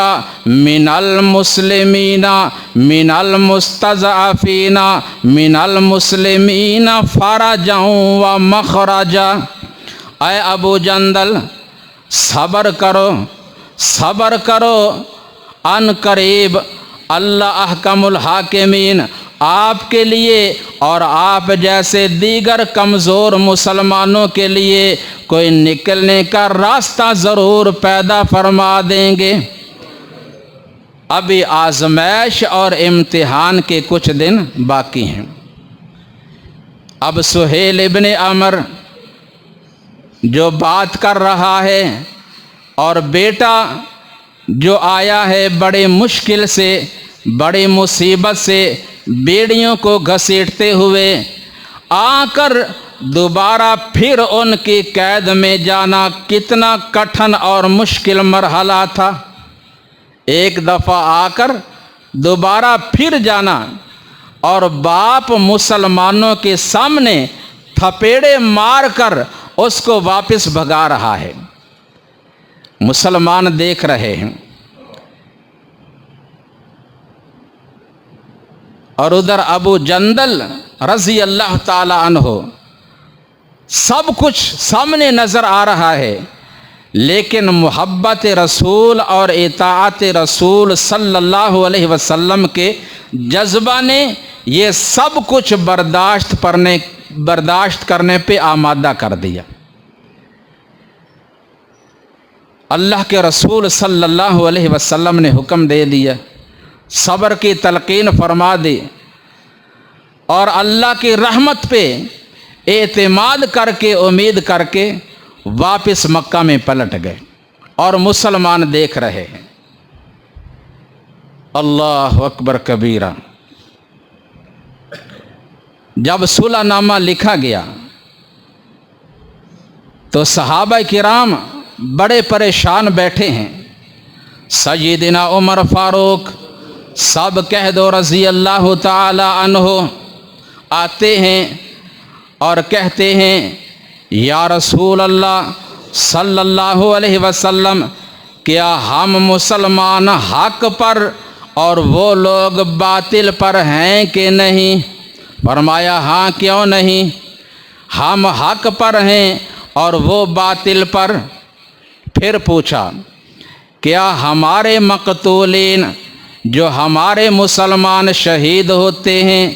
من المسلمین من المستضعفین من المسلمین فرجا و مخرجا۔ اے ابو جندل، صبر کرو، ان قریب اللہ احکم الحاکمین آپ کے لیے اور آپ جیسے دیگر کمزور مسلمانوں کے لیے کوئی نکلنے کا راستہ ضرور پیدا فرما دیں گے۔ ابھی آزمائش اور امتحان کے کچھ دن باقی ہیں۔ اب سہیل ابن عمر جو بات کر رہا ہے اور بیٹا جو آیا ہے بڑے مشکل سے، بڑی مصیبت سے بیڑیوں کو گھسیٹتے ہوئے آ کر دوبارہ پھر ان کی قید میں جانا کتنا کٹھن اور مشکل مرحلہ تھا۔ ایک دفعہ آ کر دوبارہ پھر جانا اور باپ مسلمانوں کے سامنے تھپیڑے مار کر اس کو واپس بھگا رہا ہے، مسلمان دیکھ رہے ہیں، اور ادھر ابو جندل رضی اللہ تعالی عنہ سب کچھ سامنے نظر آ رہا ہے، لیکن محبت رسول اور اطاعت رسول صلی اللہ علیہ وسلم کے جذبہ نے یہ سب کچھ برداشت کرنے پہ آمادہ کر دیا۔ اللہ کے رسول صلی اللہ علیہ وسلم نے حکم دے دیا، صبر کی تلقین فرما دی، اور اللہ کی رحمت پہ اعتماد کر کے، امید کر کے واپس مکہ میں پلٹ گئے، اور مسلمان دیکھ رہے ہیں۔ اللہ اکبر کبیرہ۔ جب صلح نامہ لکھا گیا تو صحابہ کرام بڑے پریشان بیٹھے ہیں۔ سیدنا عمر فاروق، سب کہہ دو رضی اللہ تعالی عنہ، آتے ہیں اور کہتے ہیں، یا رسول اللہ صلی اللہ علیہ وسلم، کیا ہم مسلمان حق پر اور وہ لوگ باطل پر ہیں کہ نہیں؟ فرمایا، ہاں، کیوں نہیں، ہم حق پر ہیں اور وہ باطل پر۔ پھر پوچھا، کیا ہمارے مقتولین جو ہمارے مسلمان شہید ہوتے ہیں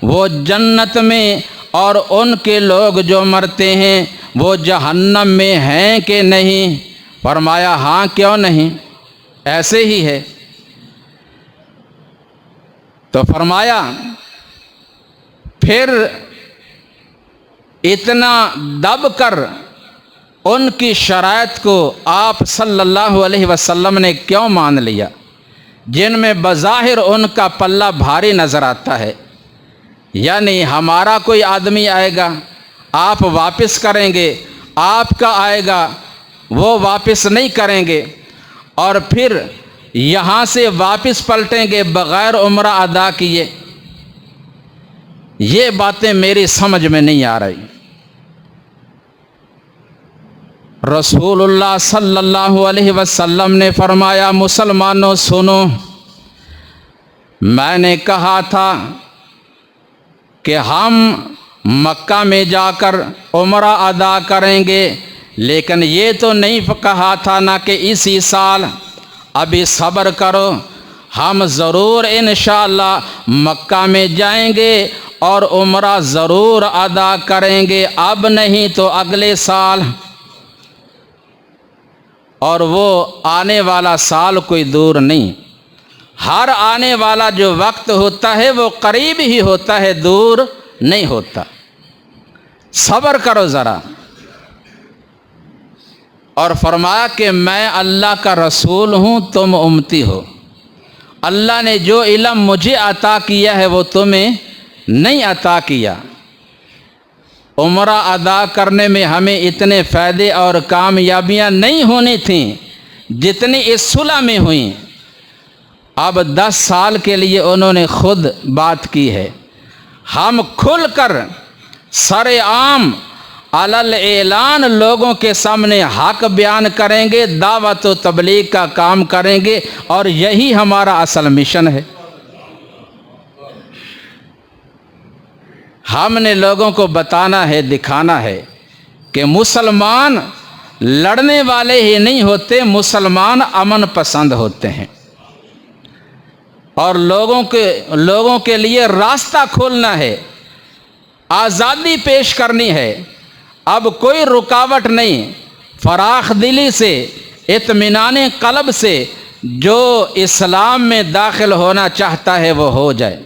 وہ جنت میں، اور ان کے لوگ جو مرتے ہیں وہ جہنم میں ہیں کہ نہیں؟ فرمایا ہاں، کیوں نہیں، ایسے ہی ہے۔ تو فرمایا پھر اتنا دب کر ان کی شرائط کو آپ صلی اللہ علیہ وسلم نے کیوں مان لیا، جن میں بظاہر ان کا پلہ بھاری نظر آتا ہے؟ یعنی ہمارا کوئی آدمی آئے گا، آپ واپس کریں گے، آپ کا آئے گا وہ واپس نہیں کریں گے، اور پھر یہاں سے واپس پلٹیں گے بغیر عمرہ ادا کیے۔ یہ باتیں میری سمجھ میں نہیں آ رہی۔ رسول اللہ صلی اللہ علیہ وسلم نے فرمایا مسلمانوں سنو، میں نے کہا تھا کہ ہم مکہ میں جا کر عمرہ ادا کریں گے، لیکن یہ تو نہیں کہا تھا نا کہ اسی سال، ابھی صبر کرو، ہم ضرور انشاءاللہ مکہ میں جائیں گے اور عمرہ ضرور ادا کریں گے، اب نہیں تو اگلے سال۔ اور وہ آنے والا سال کوئی دور نہیں، ہر آنے والا جو وقت ہوتا ہے وہ قریب ہی ہوتا ہے، دور نہیں ہوتا۔ صبر کرو ذرا۔ اور فرمایا کہ میں اللہ کا رسول ہوں، تم امتی ہو، اللہ نے جو علم مجھے عطا کیا ہے وہ تمہیں نہیں عطا کیا۔ عمرہ ادا کرنے میں ہمیں اتنے فائدے اور کامیابیاں نہیں ہونی تھیں جتنی اس صلح میں ہوئیں۔ اب 10 سال کے لیے انہوں نے خود بات کی ہے، ہم کھل کر سر عام علل اعلان لوگوں کے سامنے حق بیان کریں گے، دعوت و تبلیغ کا کام کریں گے، اور یہی ہمارا اصل مشن ہے۔ ہم نے لوگوں کو بتانا ہے، دکھانا ہے کہ مسلمان لڑنے والے ہی نہیں ہوتے، مسلمان امن پسند ہوتے ہیں، اور لوگوں کے لیے راستہ کھولنا ہے، آزادی پیش کرنی ہے۔ اب کوئی رکاوٹ نہیں، فراخ دلی سے، اطمینان قلب سے جو اسلام میں داخل ہونا چاہتا ہے وہ ہو جائے۔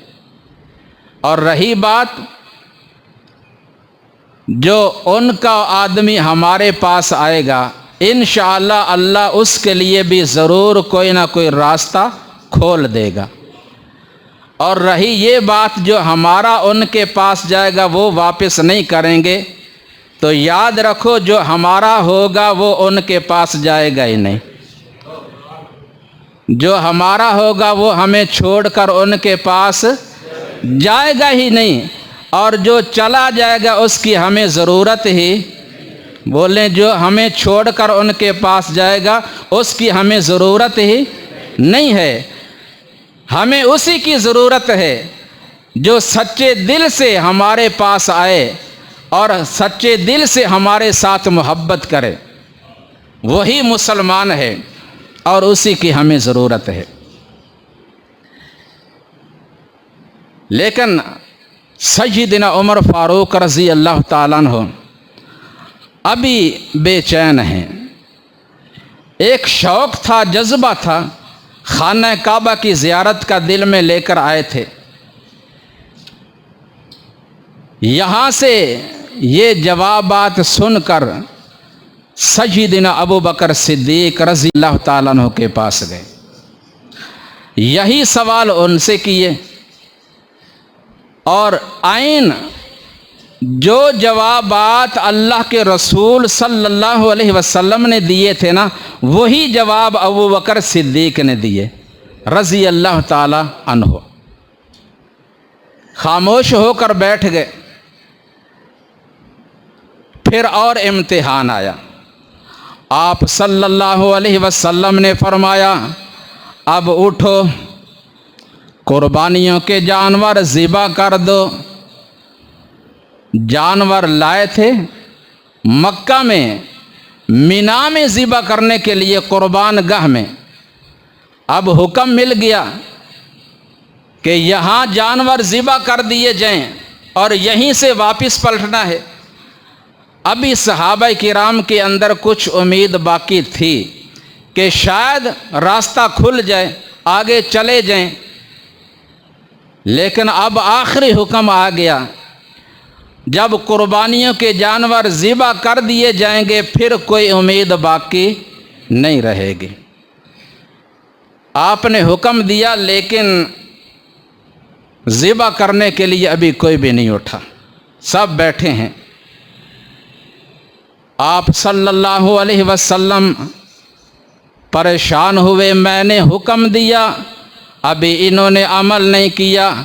اور رہی بات جو ان کا آدمی ہمارے پاس آئے گا، انشاءاللہ اللہ اس کے لیے بھی ضرور کوئی نہ کوئی راستہ کھول دے گا۔ اور رہی یہ بات جو ہمارا ان کے پاس جائے گا وہ واپس نہیں کریں گے، تو یاد رکھو جو ہمارا ہوگا وہ ان کے پاس جائے گا ہی نہیں، جو ہمارا ہوگا وہ ہمیں چھوڑ کر ان کے پاس جائے گا ہی نہیں، اور جو چلا جائے گا اس کی ہمیں ضرورت ہی، بولیں جو ہمیں چھوڑ کر ان کے پاس جائے گا اس کی ہمیں ضرورت ہی نہیں ہے۔ ہمیں اسی کی ضرورت ہے جو سچے دل سے ہمارے پاس آئے اور سچے دل سے ہمارے ساتھ محبت کرے، وہی مسلمان ہے، اور اسی کی ہمیں ضرورت ہے۔ لیکن سیدنا عمر فاروق رضی اللہ تعالیٰ عنہ ابھی بے چین ہیں۔ ایک شوق تھا، جذبہ تھا، خانہ کعبہ کی زیارت کا دل میں لے کر آئے تھے۔ یہاں سے یہ جوابات سن کر سیدنا ابو بکر صدیق رضی اللہ تعالیٰ عنہ کے پاس گئے، یہی سوال ان سے کیے، اور عین جو جوابات اللہ کے رسول صلی اللہ علیہ وسلم نے دیے تھے نا، وہی جواب ابو بکر صدیق نے دیے رضی اللہ تعالی عنہ۔ خاموش ہو کر بیٹھ گئے۔ پھر اور امتحان آیا۔ آپ صلی اللہ علیہ وسلم نے فرمایا اب اٹھو، قربانیوں کے جانور ذبح کر دو۔ جانور لائے تھے مکہ میں، مینا میں ذبح کرنے کے لیے قربان گاہ میں۔ اب حکم مل گیا کہ یہاں جانور ذبح کر دیے جائیں اور یہیں سے واپس پلٹنا ہے۔ ابھی صحابہ کرام کے اندر کچھ امید باقی تھی کہ شاید راستہ کھل جائے، آگے چلے جائیں، لیکن اب آخری حکم آ گیا، جب قربانیوں کے جانور ذبح کر دیے جائیں گے پھر کوئی امید باقی نہیں رہے گی۔ آپ نے حکم دیا لیکن ذبح کرنے کے لیے ابھی کوئی بھی نہیں اٹھا، سب بیٹھے ہیں۔ آپ صلی اللہ علیہ وسلم پریشان ہوئے، میں نے حکم دیا ابھی انہوں نے عمل نہیں کیا۔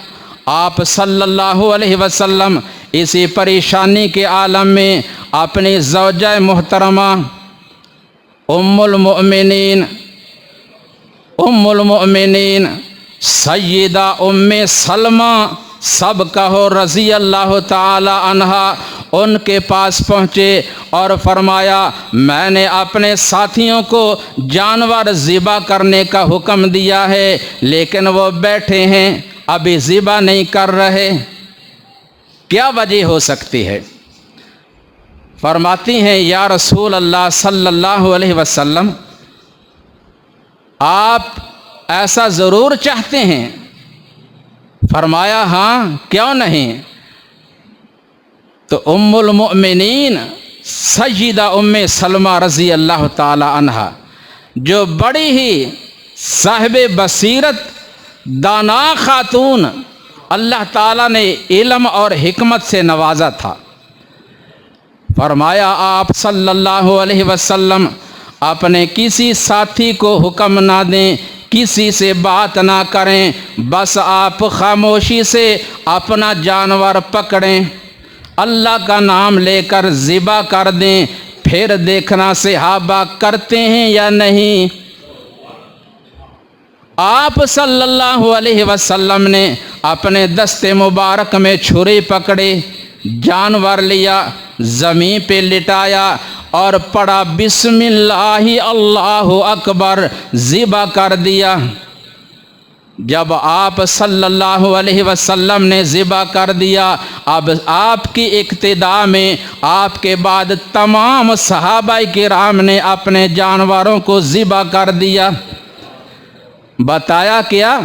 آپ صلی اللہ علیہ وسلم اسی پریشانی کے عالم میں اپنی زوجہ محترمہ ام المؤمنین سیدہ ام سلمہ سب کہو رضی اللہ تعالی عنہا، ان کے پاس پہنچے اور فرمایا میں نے اپنے ساتھیوں کو جانور ذبح کرنے کا حکم دیا ہے لیکن وہ بیٹھے ہیں ابھی ذبح نہیں کر رہے، کیا وجہ ہو سکتی ہے؟ فرماتی ہیں یا رسول اللہ صلی اللہ علیہ وسلم آپ ایسا ضرور چاہتے ہیں؟ فرمایا ہاں کیوں نہیں۔ تو ام المؤمنین سیدہ ام سلمہ رضی اللہ تعالی عنہا، جو بڑی ہی صاحب بصیرت دانا خاتون، اللہ تعالیٰ نے علم اور حکمت سے نوازا تھا، فرمایا آپ صلی اللہ علیہ وسلم اپنے کسی ساتھی کو حکم نہ دیں، کسی سے بات نہ کریں، بس آپ خاموشی سے اپنا جانور پکڑیں، اللہ کا نام لے کر ذبح کر دیں، پھر دیکھنا صحابہ کرتے ہیں یا نہیں۔ آپ صلی اللہ علیہ وسلم نے اپنے دست مبارک میں چھری پکڑی، جانور لیا، زمین پہ لٹایا اور پڑھا بسم اللہ اللہ اکبر، ذبح کر دیا۔ جب آپ صلی اللہ علیہ وسلم نے ذبح کر دیا، اب آپ کی اقتداء میں آپ کے بعد تمام صحابہ کرام نے اپنے جانوروں کو ذبح کر دیا۔ بتایا کیا؟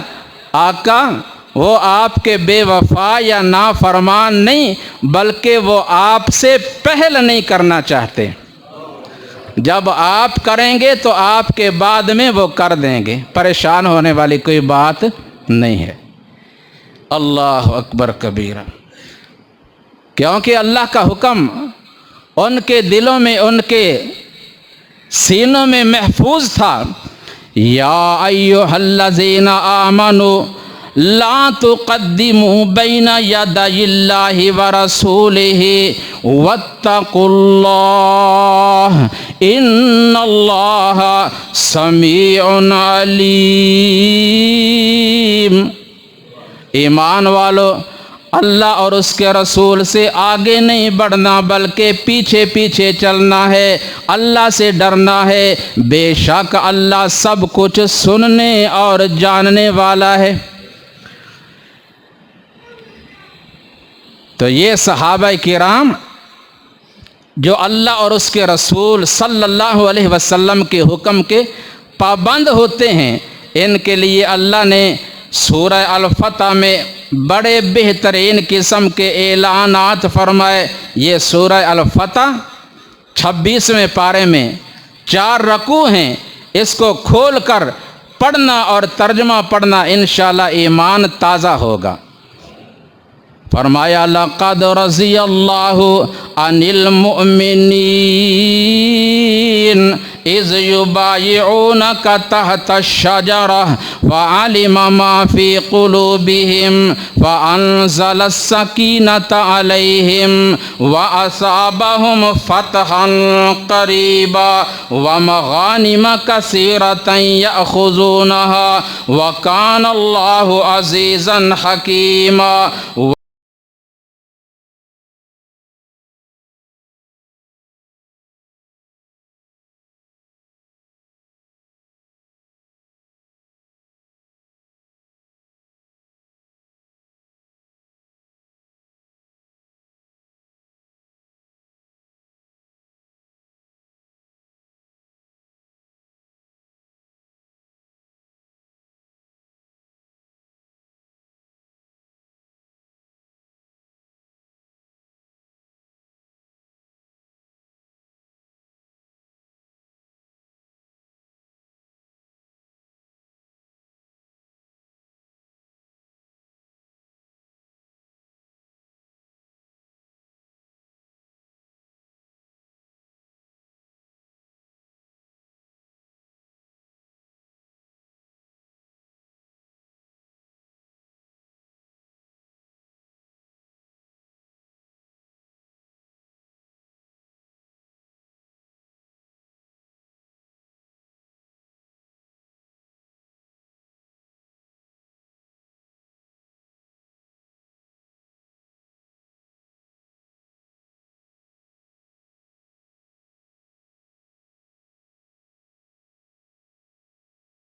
آقا وہ آپ کے بے وفا یا نافرمان نہیں، بلکہ وہ آپ سے پہل نہیں کرنا چاہتے، جب آپ کریں گے تو آپ کے بعد میں وہ کر دیں گے، پریشان ہونے والی کوئی بات نہیں ہے۔ اللہ اکبر کبیرہ، کیونکہ اللہ کا حکم ان کے دلوں میں، ان کے سینوں میں محفوظ تھا۔ یا ایھا الذین آمنوا لا تقدموا بین یدی اللہ ورسولہ واتقوا اللہ ان اللہ سمیع علیم۔ ایمان والو، اللہ اور اس کے رسول سے آگے نہیں بڑھنا بلکہ پیچھے پیچھے چلنا ہے، اللہ سے ڈرنا ہے، بے شک اللہ سب کچھ سننے اور جاننے والا ہے۔ تو یہ صحابہ کرام جو اللہ اور اس کے رسول صلی اللہ علیہ وسلم کے حکم کے پابند ہوتے ہیں، ان کے لیے اللہ نے سورہ الفتح میں بڑے بہترین قسم کے اعلانات فرمائے۔ یہ سورہ الفتح 26ویں پارے میں 4 رکوع ہیں، اس کو کھول کر پڑھنا اور ترجمہ پڑھنا انشاءاللہ ایمان تازہ ہوگا۔ فرمایا لقد رضی اللہ عن المؤمنین اذ یبایعونک تحت الشجرہ فعلم ما فی قلوبہم فانزل السکینۃ علیہم واصابہم فتحا قریبا ومغانم کثیرۃ یأخذونہا وکان اللہ عزیزا حکیما۔